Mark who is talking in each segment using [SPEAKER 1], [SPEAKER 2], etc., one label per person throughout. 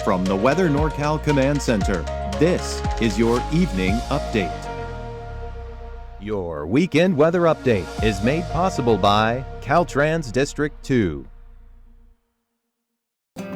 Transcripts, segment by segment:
[SPEAKER 1] From the Weather NorCal Command Center, this is your Evening Update. Your weekend weather update is made possible by Caltrans District 2.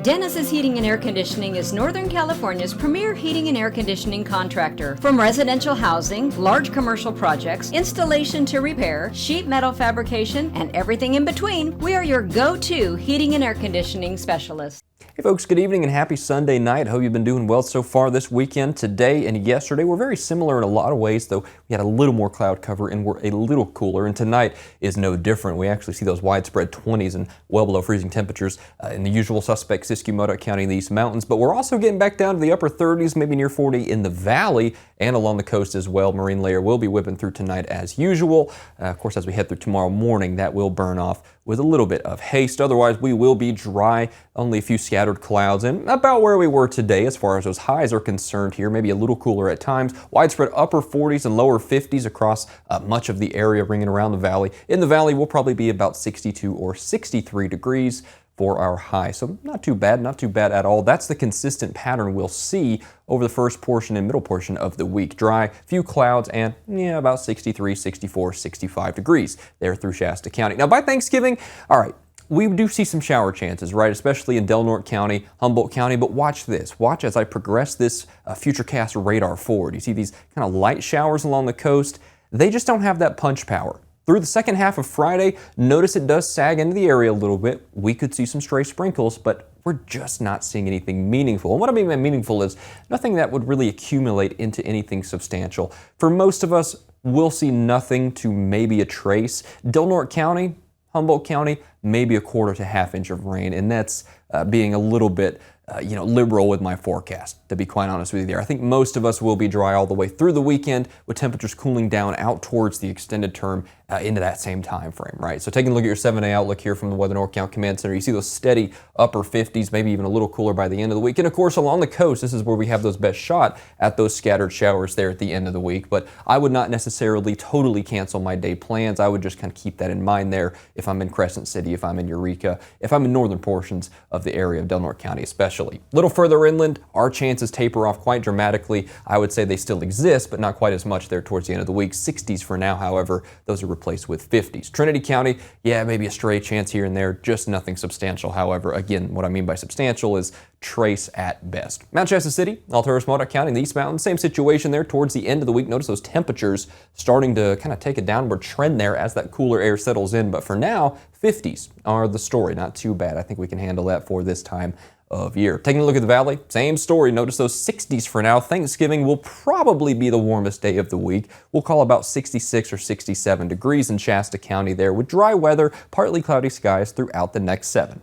[SPEAKER 2] Dennis's Heating and Air Conditioning is Northern California's premier heating and air conditioning contractor. From residential housing, large commercial projects, installation to repair, sheet metal fabrication, and everything in between, we are your go-to heating and air conditioning specialist.
[SPEAKER 3] Hey folks, good evening and happy Sunday night. Hope you've been doing well so far this weekend. Today and yesterday were very similar in a lot of ways, though we had a little more cloud cover and we're a little cooler. And tonight is no different. We actually see those widespread 20s and well below freezing temperatures in the usual suspects, Siskiyou, Modoc County, and the East Mountains. But we're also getting back down to the upper 30s, maybe near 40 in the valley and along the coast as well. Marine layer will be whipping through tonight as usual. Of course, as we head through tomorrow morning, that will burn off with a little bit of haste. Otherwise, we will be dry, only a few scattered clouds, and about where we were today as far as those highs are concerned here, maybe a little cooler at times. Widespread upper 40s and lower 50s across much of the area ringing around the valley. In the valley, we'll probably be about 62 or 63 degrees for our high. So not too bad at all. That's the consistent pattern we'll see over the first portion and middle portion of the week. Dry, few clouds, and about 63, 64, 65 degrees there through Shasta County. Now by Thanksgiving, all right, we do see some shower chances, right? Especially in Del Norte County, Humboldt County, but watch this. Watch as I progress this Futurecast radar forward. You see these kind of light showers along the coast. They just don't have that punch power. Through the second half of Friday, notice it does sag into the area a little bit. We could see some stray sprinkles, but we're just not seeing anything meaningful. And what I mean by meaningful is nothing that would really accumulate into anything substantial. For most of us, we'll see nothing to maybe a trace. Del Norte County, Humboldt County, maybe a quarter to half inch of rain, and that's being a little bit liberal with my forecast, to be quite honest with you there. I think most of us will be dry all the way through the weekend with temperatures cooling down out towards the extended term into that same time frame, right? So taking a look at your 7-day outlook here from the Weather NorCal Command Center, you see those steady upper 50s, maybe even a little cooler by the end of the week. And of course, along the coast, this is where we have those best shot at those scattered showers there at the end of the week. But I would not necessarily totally cancel my day plans. I would just kind of keep that in mind there if I'm in Crescent City, if I'm in Eureka, if I'm in northern portions of the area of Del Norte County especially. A little further inland, our chances taper off quite dramatically. I would say they still exist, but not quite as much there towards the end of the week. 60s for now, however, those are replaced with 50s. Trinity County, yeah, maybe a stray chance here and there, just nothing substantial. However, again, what I mean by substantial is trace at best. Mount Shasta City, Alturas, Modoc County, and the East Mountains, same situation there towards the end of the week. Notice those temperatures starting to kind of take a downward trend there as that cooler air settles in. But for now, 50s are the story. Not too bad. I think we can handle that for this time of year. Taking a look at the valley, same story. Notice those 60s for now. Thanksgiving will probably be the warmest day of the week. We'll call about 66 or 67 degrees in Shasta County there with dry weather, partly cloudy skies throughout the next 7.